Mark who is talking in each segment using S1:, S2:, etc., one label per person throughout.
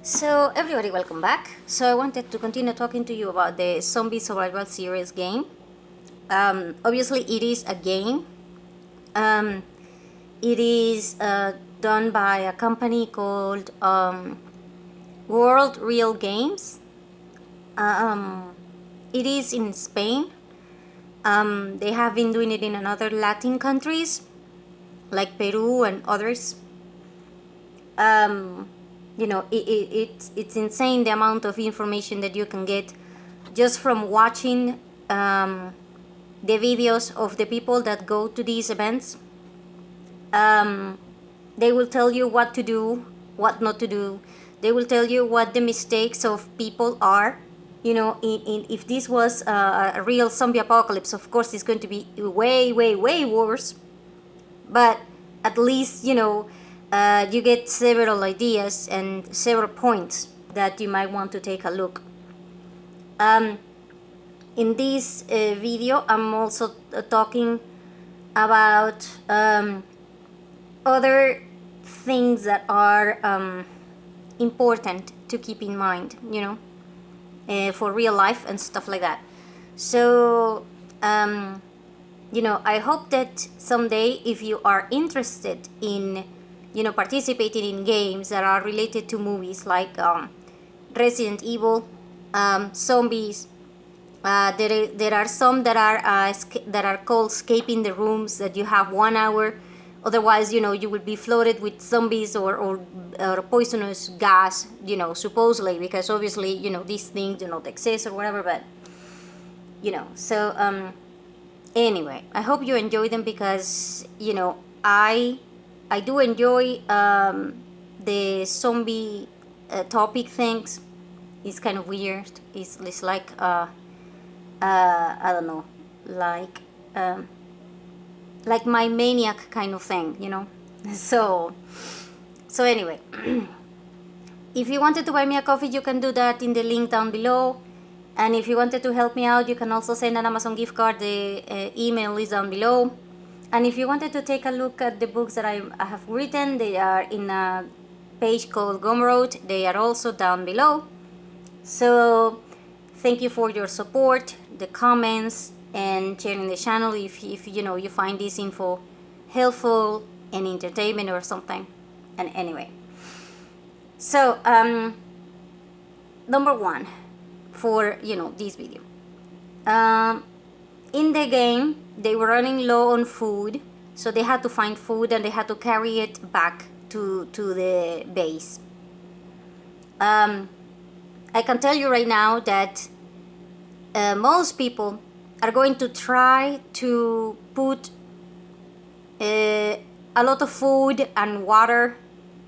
S1: So everybody, welcome back. So I wanted to continue talking to you about the zombie survival series game. Obviously it is a game. Um, it is done by a company called World Real Games. It is in Spain. They have been doing it in other Latin countries like Peru and others. It's insane the amount of information that you can get just from watching the videos of the people that go to these events. They will tell you what to do, what not to do. They will tell you what the mistakes of people are. If this was a real zombie apocalypse, of course it's going to be way, way, way worse. But at least, you get several ideas and several points that you might want to take a look. In this video, I'm also talking about other things that are important to keep in mind, for real life and stuff like that. So, I hope that someday, if you are interested in, participating in games that are related to movies like Resident Evil, zombies, there are some that are called escaping the rooms, that you have 1 hour. Otherwise, you will be flooded with zombies or poisonous gas, supposedly, because obviously, these things do not exist or whatever, but, so, anyway, I hope you enjoy them because, I do enjoy the zombie topic things. It's kind of weird. It's like, I don't know, like my maniac kind of thing, So anyway, if you wanted to buy me a coffee, you can do that in the link down below. And if you wanted to help me out, you can also send an Amazon gift card. The email is down below. And if you wanted to take a look at the books that I have written, they are in a page called Gumroad. They are also down below. So thank you for your support, the comments, and sharing the channel if you find this info helpful and entertainment or something. And anyway, so number one for this video, in the game they were running low on food, so they had to find food and they had to carry it back to the base. I can tell you right now that most people are going to try to put a lot of food and water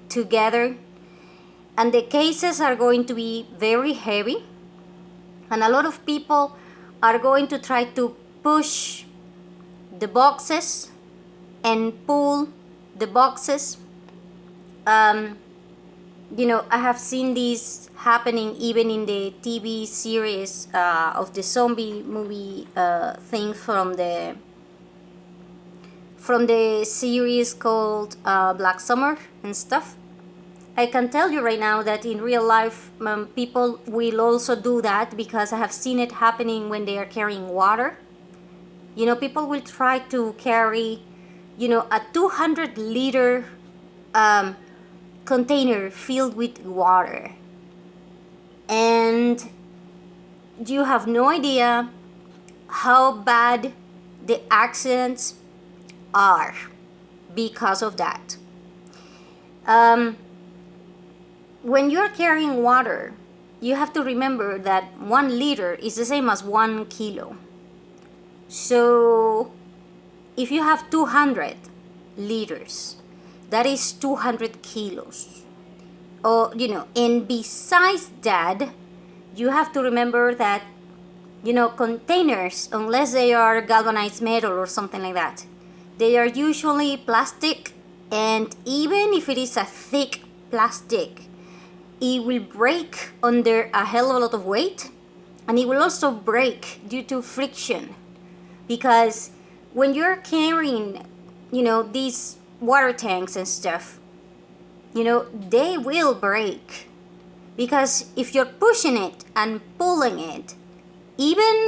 S1: together, and the cases are going to be very heavy, and a lot of people are going to try to push the boxes and pull the boxes. I have seen this happening even in the TV series of the zombie movie thing from the series called Black Summer and stuff. I can tell you right now that in real life, people will also do that, because I have seen it happening when they are carrying water. People will try to carry, a 200-liter container filled with water. And you have no idea how bad the accidents are because of that. When you're carrying water, you have to remember that 1 liter is the same as 1 kilo. So if you have 200 liters, that is 200 kilos. And besides that, you have to remember that, containers, unless they are galvanized metal or something like that, they are usually plastic, and even if it is a thick plastic, it will break under a hell of a lot of weight, and it will also break due to friction, because when you're carrying, these water tanks and stuff, they will break because if you're pushing it and pulling it, even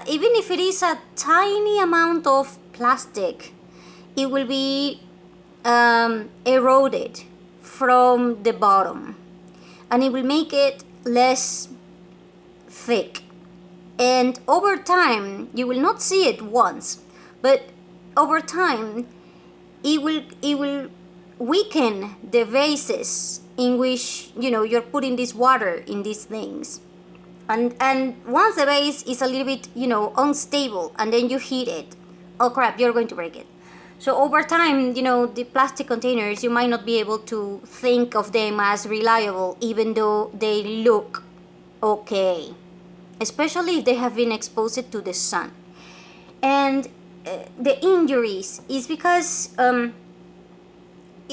S1: if it is a tiny amount of plastic, it will be eroded from the bottom, and it will make it less thick. And over time, you will not see it once, but over time, it will weaken the vases in which you're putting this water in these things. And once the vase is a little bit unstable, and then you heat it, oh crap, you're going to break it. So over time, the plastic containers, you might not be able to think of them as reliable, even though they look okay, especially if they have been exposed to the sun. And the injuries is because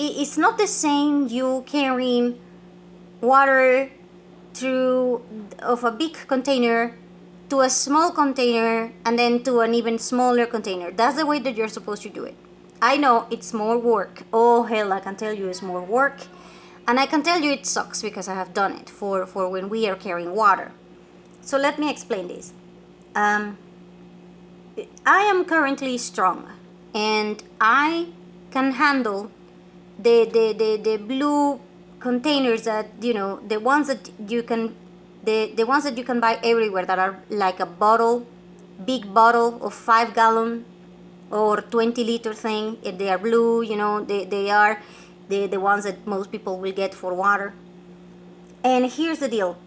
S1: it's not the same you carrying water through of a big container to a small container and then to an even smaller container. That's the way that you're supposed to do it. I know it's more work. Oh hell, I can tell you it's more work. And I can tell you it sucks because I have done it for when we are carrying water. So let me explain this. I am currently strong and I can handle the blue containers that the ones that you can the ones that you can buy everywhere that are like a big bottle of 5 gallon or 20-liter thing. If they are blue, they are the ones that most people will get for water. And here's the deal.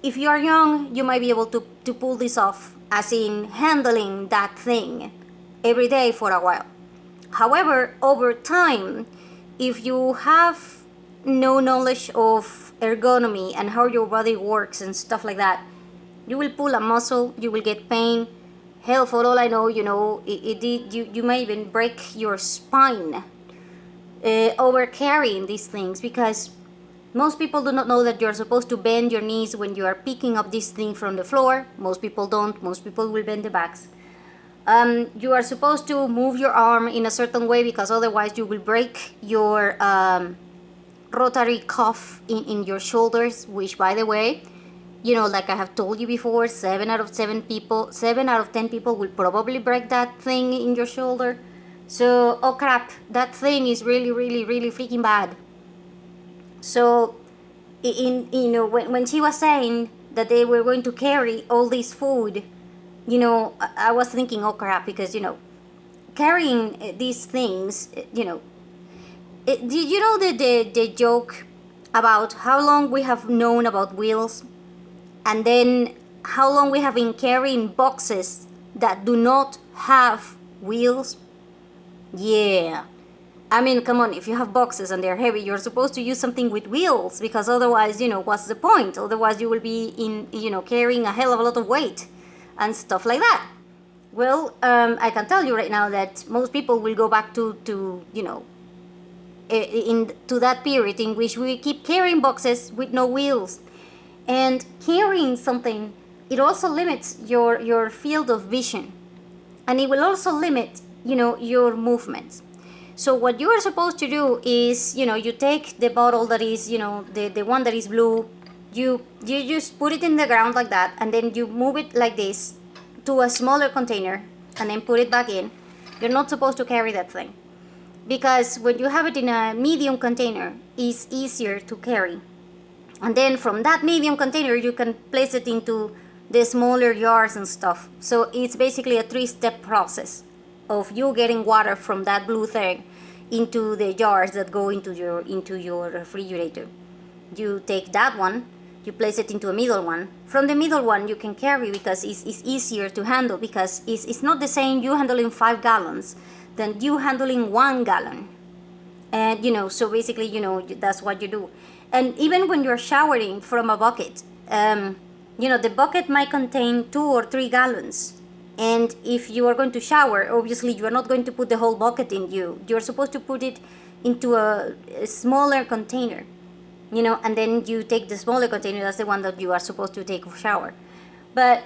S1: If you are young, you might be able to pull this off, as in handling that thing every day for a while. However, over time, if you have no knowledge of ergonomy and how your body works and stuff like that, you will pull a muscle, you will get pain. Hell, for all I know, you may even break your spine over carrying these things, because most people do not know that you're supposed to bend your knees when you are picking up this thing from the floor. Most people don't. Most people will bend their backs. You are supposed to move your arm in a certain way, because otherwise you will break your rotary cuff in your shoulders, which, by the way, like I have told you before, 7 out of 10 people will probably break that thing in your shoulder. So, oh crap, that thing is really, really, really freaking bad. So, when she was saying that they were going to carry all this food, I was thinking, oh crap, because carrying these things, did you know the joke about how long we have known about wheels, and then how long we have been carrying boxes that do not have wheels? Yeah. I mean, come on, if you have boxes and they're heavy, you're supposed to use something with wheels, because otherwise, what's the point? Otherwise, you will be carrying a hell of a lot of weight and stuff like that. Well, I can tell you right now that most people will go back to that period in which we keep carrying boxes with no wheels. And carrying something, it also limits your field of vision, and it will also limit your movements. So what you are supposed to do is, you take the bottle that is, the one that is blue, you just put it in the ground like that, and then you move it like this to a smaller container, and then put it back in. You're not supposed to carry that thing, because when you have it in a medium container, it's easier to carry. And then from that medium container, you can place it into the smaller jars and stuff. So it's basically a 3-step process of you getting water from that blue thing into the jars that go into your refrigerator. You take that one, you place it into a middle one. From the middle one, you can carry, because it's easier to handle, because it's not the same you handling 5 gallons than you handling 1 gallon. And so basically, that's what you do. And even when you're showering from a bucket, the bucket might contain 2 or 3 gallons. And if you are going to shower, obviously you are not going to put the whole bucket in you. You're supposed to put it into a smaller container, and then you take the smaller container, that's the one that you are supposed to take for shower. But,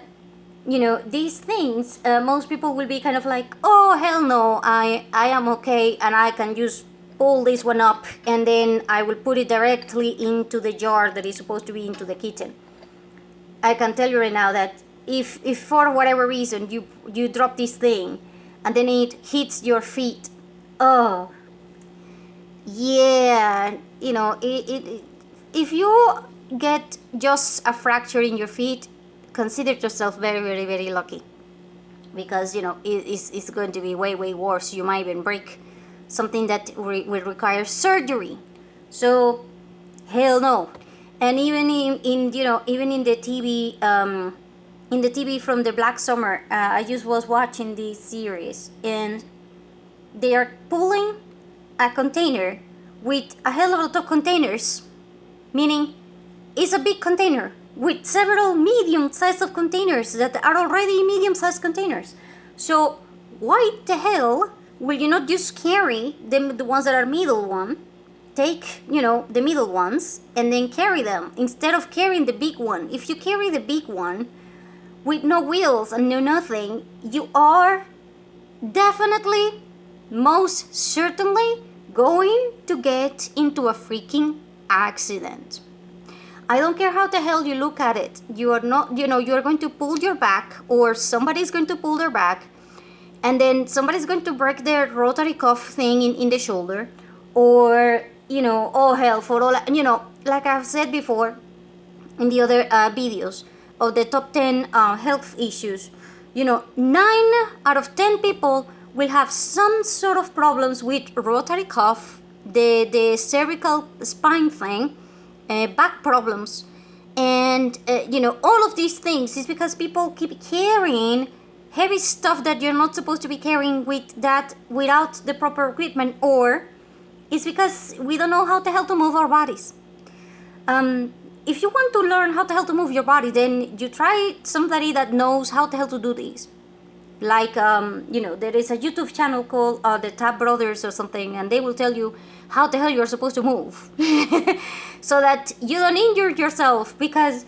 S1: these things, most people will be kind of like, oh, hell no, I am okay, and I can use pull this one up, and then I will put it directly into the jar that is supposed to be into the kitchen. I can tell you right now that if for whatever reason you drop this thing and then it hits your feet, oh yeah, you know, if you get just a fracture in your feet, consider yourself very, very, very lucky, because you know it's going to be way, way worse. You might even break something that will require surgery. So hell no. And even in you know, even in the TV, in the TV from the Black Summer, I just was watching this series, and they are pulling a container with a hell of a lot of containers, meaning it's a big container with several medium-sized of containers that are already medium-sized containers. So why the hell will you not just carry them, the ones that are middle one, take, you know, the middle ones and then carry them instead of carrying the big one? If you carry the big one with no wheels and no nothing, you are definitely, most certainly going to get into a freaking accident. I don't care how the hell you look at it. You are not, you know, you're going to pull your back, or somebody's going to pull their back, and then somebody's going to break their rotary cuff thing in the shoulder, or, you know, oh hell, for all, you know, like I've said before in the other videos of the top 10 health issues, you know, 9 out of 10 people will have some sort of problems with rotary cuff, the cervical spine thing, back problems, and you know, all of these things is because people keep carrying heavy stuff that you're not supposed to be carrying without the proper equipment, or it's because we don't know how the hell to move our bodies. If you want to learn how the hell to move your body, then you try somebody that knows how the hell to do this. Like, you know, there is a YouTube channel called the Tab Brothers or something, and they will tell you how the hell you're supposed to move so that you don't injure yourself, because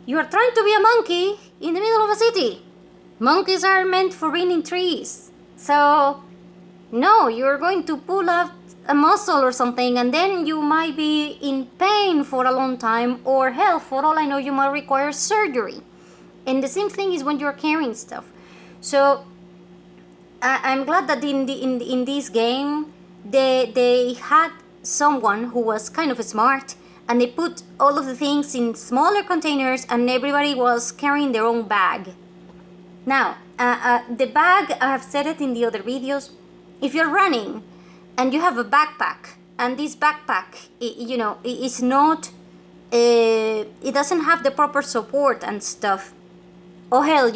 S1: you are trying to be a monkey in the middle of a city. Monkeys are meant for being in trees. So, no, you're going to pull out a muscle or something, and then you might be in pain for a long time, or hell, for all I know, you might require surgery. And the same thing is when you're carrying stuff. So I'm glad that in this game they had someone who was kind of smart, and they put all of the things in smaller containers, and everybody was carrying their own bag. Now, the bag, I have said it in the other videos, if you're running and you have a backpack, and this backpack, you know, is not, it doesn't have the proper support and stuff, oh hell,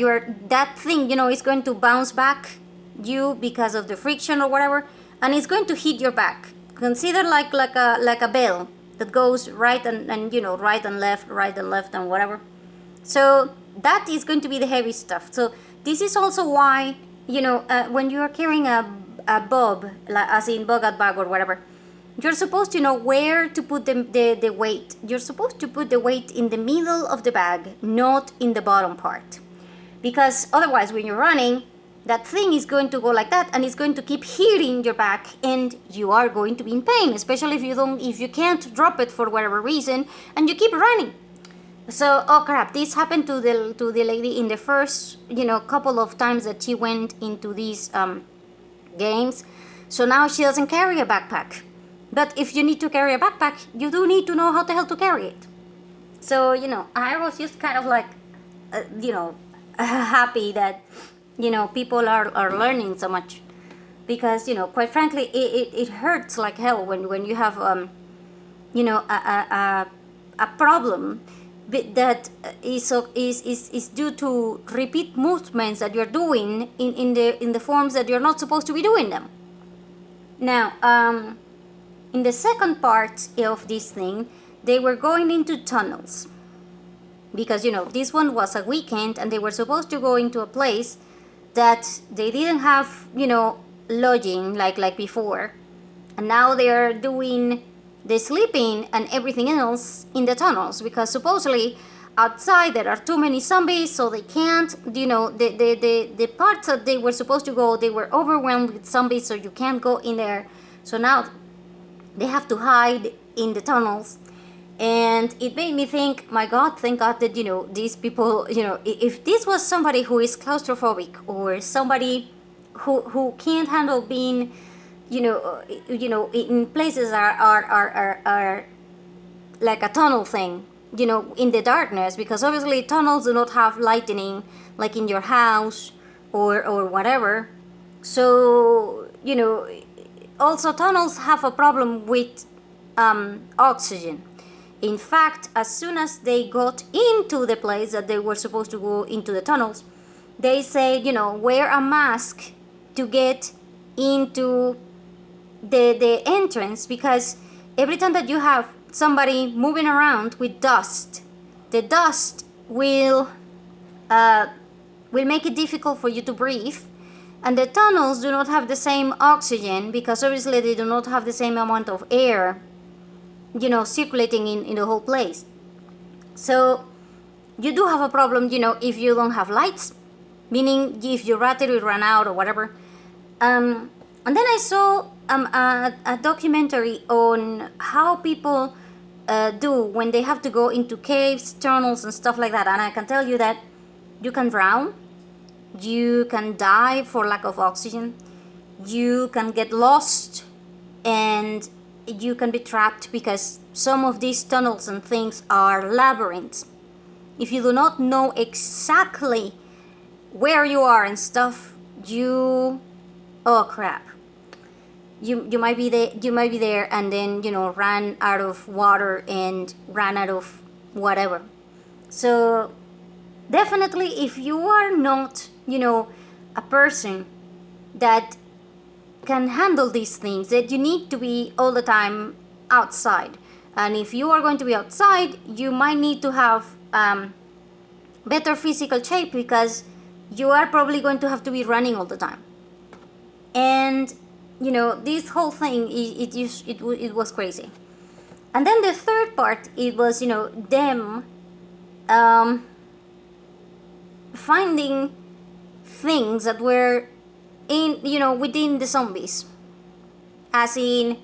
S1: that thing, you know, is going to bounce back you because of the friction or whatever, and it's going to hit your back. Consider like a bell that goes right and you know, right and left and whatever. So that is going to be the heavy stuff. So this is also why, you know, when you are carrying a bob, as in bogat bag or whatever, you're supposed to know where to put the weight. You're supposed to put the weight in the middle of the bag, not in the bottom part. Because otherwise, when you're running, that thing is going to go like that, and it's going to keep hitting your back, and you are going to be in pain, especially if you can't drop it for whatever reason, and you keep running. So, oh crap, this happened to the lady in the first, you know, couple of times that she went into these games. So now she doesn't carry a backpack. But if you need to carry a backpack, you do need to know how the hell to carry it. So, you know, I was just kind of like, you know, happy that, you know, people are learning so much, because, you know, quite frankly, it hurts like hell when you have you know, a problem that is due to repeat movements that you're doing in the forms that you're not supposed to be doing them. Now, in the second part of this thing, they were going into tunnels. Because, you know, this one was a weekend, and they were supposed to go into a place that they didn't have, you know, lodging like before. And now they are doing the sleeping and everything else in the tunnels, because supposedly outside there are too many zombies, so they can't, you know, the parts that they were supposed to go, they were overwhelmed with zombies, so you can't go in there. So now they have to hide in the tunnels. And it made me think, my God, thank God that, these people, if this was somebody who is claustrophobic, or somebody who can't handle being, in places are like a tunnel thing, in the darkness, because obviously tunnels do not have lighting like in your house or whatever. So, also tunnels have a problem with oxygen. In fact, as soon as they got into the place that they were supposed to go into the tunnels, they said, wear a mask to get into the entrance, because every time that you have somebody moving around with dust, the dust will make it difficult for you to breathe. And the tunnels do not have the same oxygen, because obviously they do not have the same amount of air circulating in the whole place. So you do have a problem, if you don't have lights, meaning if your battery ran out or whatever. And then I saw a documentary on how people do when they have to go into caves, tunnels, and stuff like that. And I can tell you that you can drown, you can die for lack of oxygen, you can get lost, and you can be trapped, because some of these tunnels and things are labyrinths. If you do not know exactly where you are and stuff, oh crap, you might be there and then ran out of water and ran out of whatever. So definitely, if you are not a person that can handle these things, that you need to be all the time outside. And if you are going to be outside, you might need to have better physical shape, because you are probably going to have to be running all the time. And this whole thing, it was crazy. And then the third part, it was them finding things that were within the zombies, as in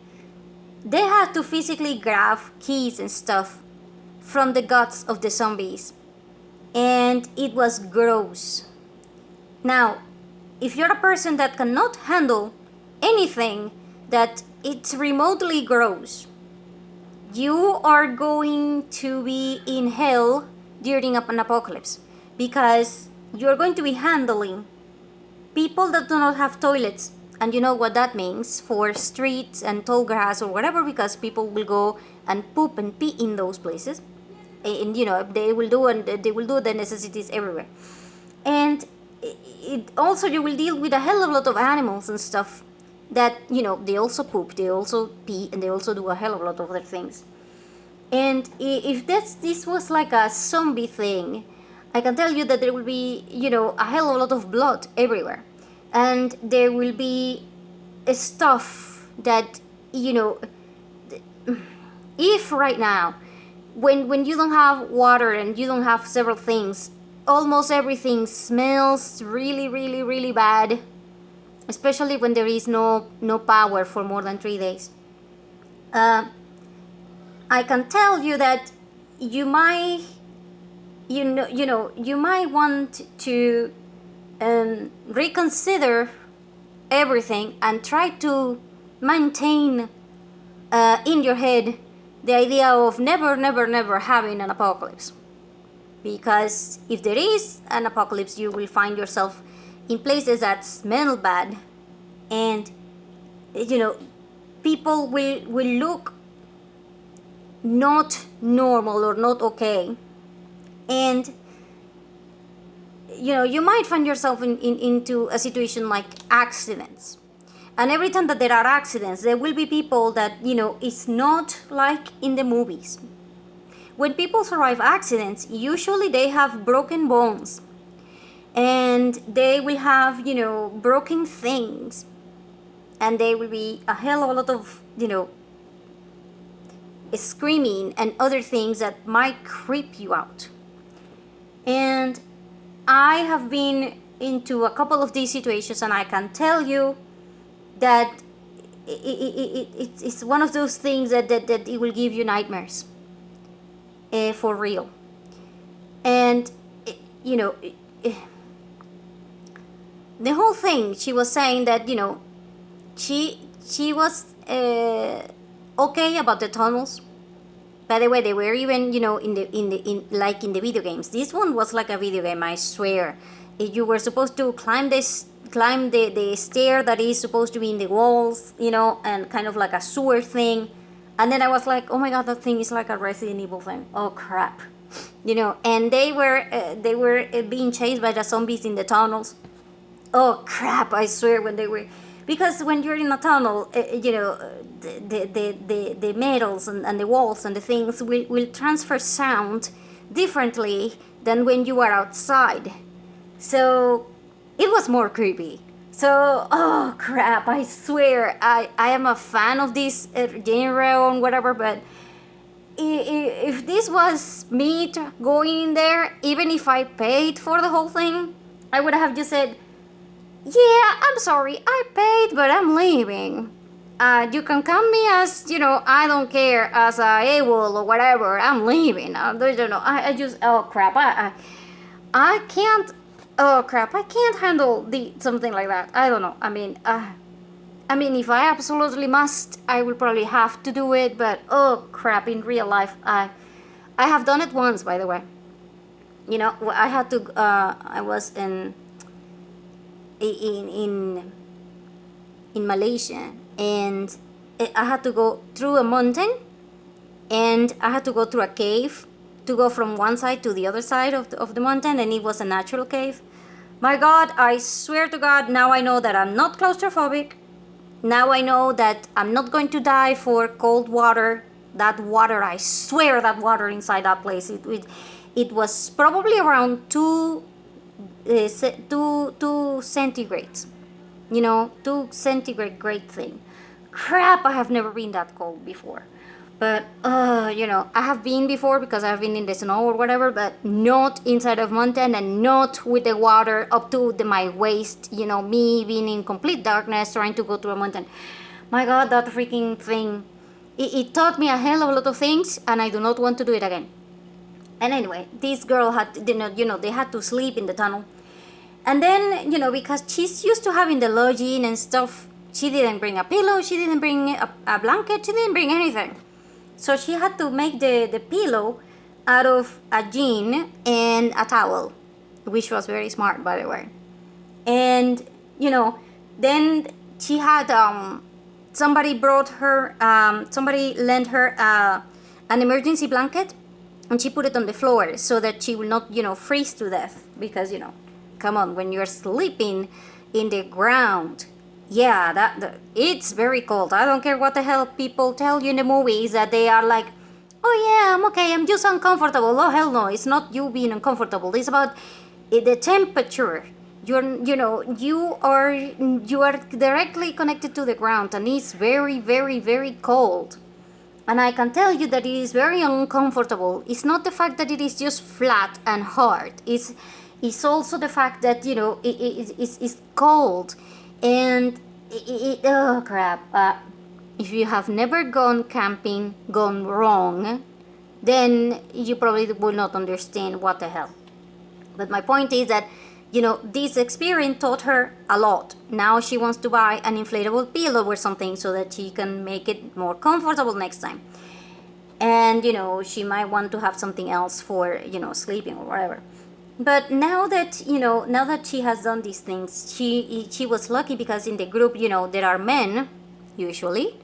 S1: they had to physically grab keys and stuff from the guts of the zombies, and it was gross. Now, if you're a person that cannot handle anything that it's remotely gross, you are going to be in hell during an apocalypse, because you're going to be handling people that do not have toilets. And you know what that means for streets and tall grass or whatever, because people will go and poop and pee in those places. And they will do the necessities everywhere. And it also, you will deal with a hell of a lot of animals and stuff that they also poop, they also pee, and they also do a hell of a lot of other things. And if this was like a zombie thing, I can tell you that there will be, a hell of a lot of blood everywhere. And there will be stuff that, if right now, when you don't have water and you don't have several things, almost everything smells really, really, really bad, especially when there is no power for more than 3 days. I can tell you that you might want to reconsider everything and try to maintain in your head the idea of never having an apocalypse. Because if there is an apocalypse, you will find yourself in places that smell bad, and people will look not normal or not okay. And you might find yourself into a situation like accidents. And every time that there are accidents, there will be people that it's not like in the movies. When people survive accidents, usually they have broken bones, and they will have broken things, and there will be a hell of a lot of screaming and other things that might creep you out. And I have been into a couple of these situations, and I can tell you that it's one of those things that it will give you nightmares, for real. And you know, the whole thing, she was saying that, she was okay about the tunnels. By the way, they were even, in the video games. This one was like a video game, I swear. You were supposed to climb the stair that is supposed to be in the walls, and kind of like a sewer thing. And then I was like, oh my god, that thing is like a Resident Evil thing. Oh crap. And they were being chased by the zombies in the tunnels. Oh crap, I swear, when they were, because when you're in a tunnel, the metals and the walls and the things will transfer sound differently than when you are outside. So it was more creepy. So, oh crap, I swear, I am a fan of this genre or whatever, but if this was me going in there, even if I paid for the whole thing, I would have just said, yeah, I'm sorry, I paid, but I'm leaving. You can count me as, I don't care, as a AWOL or whatever, I'm leaving. I just, oh crap, I can't, oh crap, I can't handle something like that. I don't know, I mean, if I absolutely must, I will probably have to do it, but oh crap, in real life, I have done it once, by the way. I had to, I was in Malaysia, and I had to go through a mountain, and I had to go through a cave to go from one side to the other side of the mountain, and it was a natural cave. My god, I swear to god, now I know that I'm not claustrophobic. Now I know that I'm not going to die for cold water. That water, I swear, that water inside that place, it was probably around 2 centigrades. 2 centigrade grade thing. Crap, I have never been that cold before. But, I have been before because I've been in the snow or whatever, but not inside of mountain and not with the water up to my waist, me being in complete darkness trying to go to a mountain. My god, that freaking thing. It taught me a hell of a lot of things, and I do not want to do it again. And anyway, this girl had, they had to sleep in the tunnel. And then, because she's used to having the lodging and stuff, she didn't bring a pillow, she didn't bring a blanket, she didn't bring anything. So she had to make the pillow out of a jean and a towel, which was very smart, by the way. And, then she had, somebody lent her an emergency blanket, and she put it on the floor so that she will not, freeze to death. Because, come on, when you're sleeping in the ground, yeah, that it's very cold. I don't care what the hell people tell you in the movies, that they are like, oh yeah, I'm okay, I'm just uncomfortable. Oh hell no, it's not you being uncomfortable. It's about the temperature. You are directly connected to the ground, and it's very, very, very cold. And I can tell you that it is very uncomfortable. It's not the fact that it is just flat and hard. It's also the fact that, it's cold. And oh crap, if you have never gone camping, gone wrong, then you probably will not understand what the hell. But my point is that, this experience taught her a lot. Now she wants to buy an inflatable pillow or something so that she can make it more comfortable next time. And, she might want to have something else for, sleeping or whatever. But now that she has done these things, she was lucky, because in the group, there are men. Usually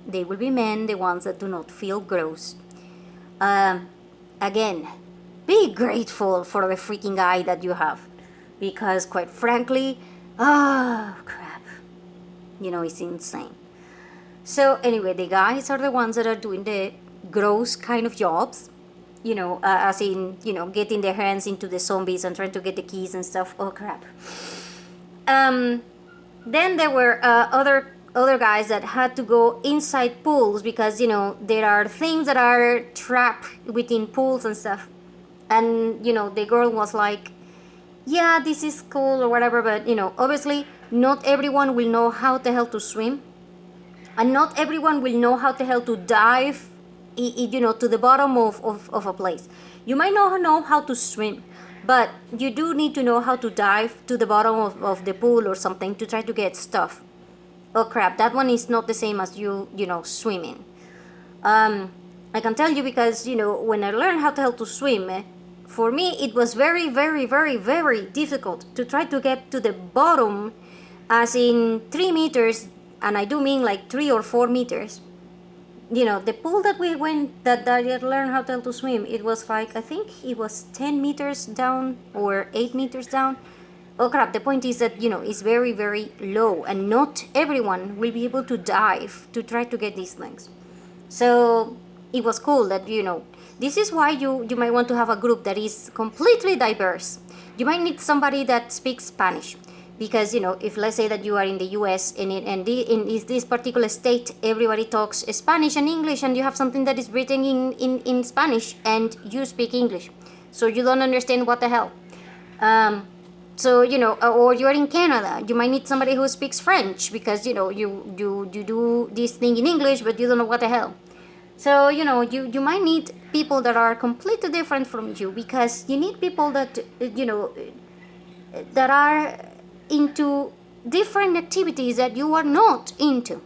S1: they will be men, the ones that do not feel gross. Again, be grateful for the freaking eye that you have, because quite frankly, oh crap, it's insane. So anyway, the guys are the ones that are doing the gross kind of jobs. As in, getting their hands into the zombies and trying to get the keys and stuff. Oh crap. Then there were other guys that had to go inside pools, because there are things that are trapped within pools and stuff. And the girl was like, yeah, this is cool or whatever, but obviously not everyone will know how the hell to swim. And not everyone will know how the hell to dive, to the bottom of a place. You might not know how to swim, but you do need to know how to dive to the bottom of the pool or something to try to get stuff. Oh crap, that one is not the same as swimming. I can tell you because, when I learned how the hell to swim, for me it was very, very, very, very difficult to try to get to the bottom, as in 3 meters, and I do mean like 3 or 4 meters. The pool that we went, that I learned how to swim, it was like, I think it was 10 meters down or 8 meters down. Oh crap, the point is that, it's very, very low, and not everyone will be able to dive to try to get these things. So it was cool that, this is why you might want to have a group that is completely diverse. You might need somebody that speaks Spanish. Because, if let's say that you are in the US and in this particular state, everybody talks Spanish and English, and you have something that is written in Spanish and you speak English. So you don't understand what the hell. So, or you're in Canada, you might need somebody who speaks French because, you do this thing in English, but you don't know what the hell. So, you might need people that are completely different from you, because you need people that, that are into different activities that you are not into.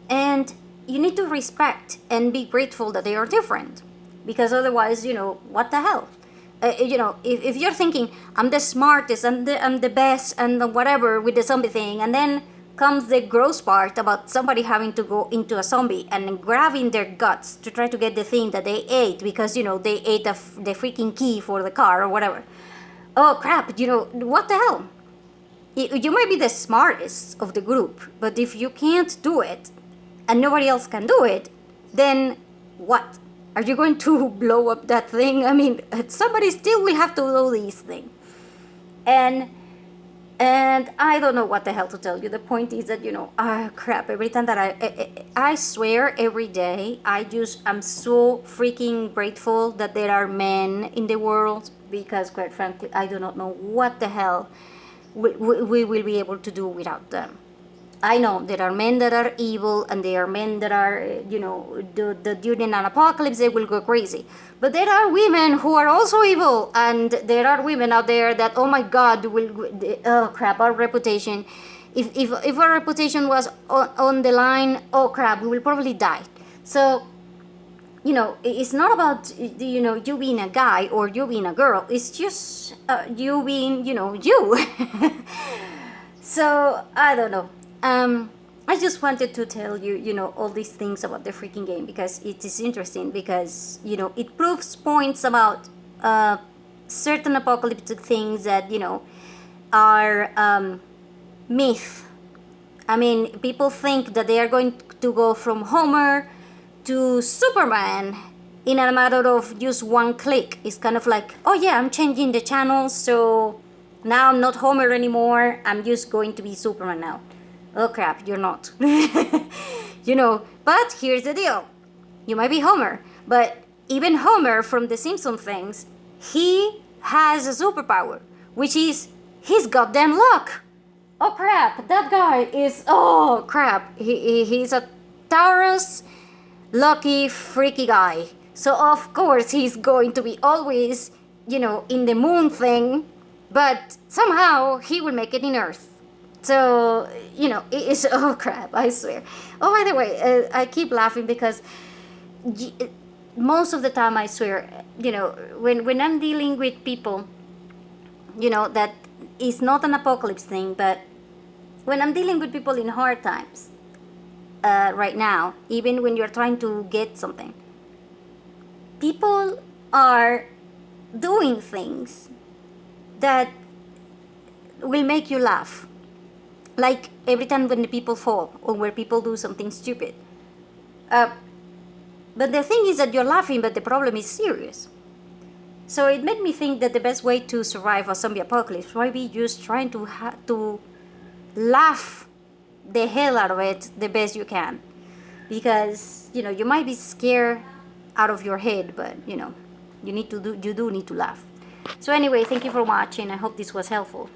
S1: And you need to respect and be grateful that they are different, because otherwise, what the hell? If you're thinking, I'm the smartest, I'm the best, and the whatever with the zombie thing, and then comes the gross part about somebody having to go into a zombie and grabbing their guts to try to get the thing that they ate because, they ate the freaking key for the car or whatever. Oh crap, what the hell? You might be the smartest of the group, but if you can't do it and nobody else can do it, then what? Are you going to blow up that thing? I mean, somebody still will have to do these things. And I don't know what the hell to tell you. The point is that, crap, every time that I swear every day, I'm so freaking grateful that there are men in the world, because quite frankly, I do not know what the hell we will be able to do without them. I know there are men that are evil, and there are men that are, during an apocalypse they will go crazy. But there are women who are also evil, and there are women out there that, oh my God, oh crap, our reputation. If our reputation was on the line, oh crap, we will probably die. So, it's not about, you being a guy or you being a girl. It's just you being, you. So, I don't know. I just wanted to tell you, all these things about the freaking game, because it is interesting, because, it proves points about certain apocalyptic things that, are myth. I mean, people think that they are going to go from Homer to Superman in a matter of just one click. It's kind of like, oh yeah, I'm changing the channel, so now I'm not Homer anymore, I'm just going to be Superman now. Oh crap, you're not. But here's the deal. You might be Homer, but even Homer from the Simpsons things, he has a superpower, which is his goddamn luck. Oh crap, that guy is, oh crap, he's a Taurus lucky freaky guy. So of course he's going to be always, in the moon thing, but somehow he will make it in Earth. So, it is, oh crap, I swear. Oh, by the way, I keep laughing because most of the time, I swear, when I'm dealing with people, that is not an apocalypse thing, but when I'm dealing with people in hard times, right now, even when you're trying to get something, people are doing things that will make you laugh. Like every time when the people fall, or where people do something stupid. But the thing is that you're laughing, but the problem is serious. So it made me think that the best way to survive a zombie apocalypse might be just trying to laugh the hell out of it the best you can. Because, you might be scared out of your head, but, you do need to laugh. So anyway, thank you for watching. I hope this was helpful.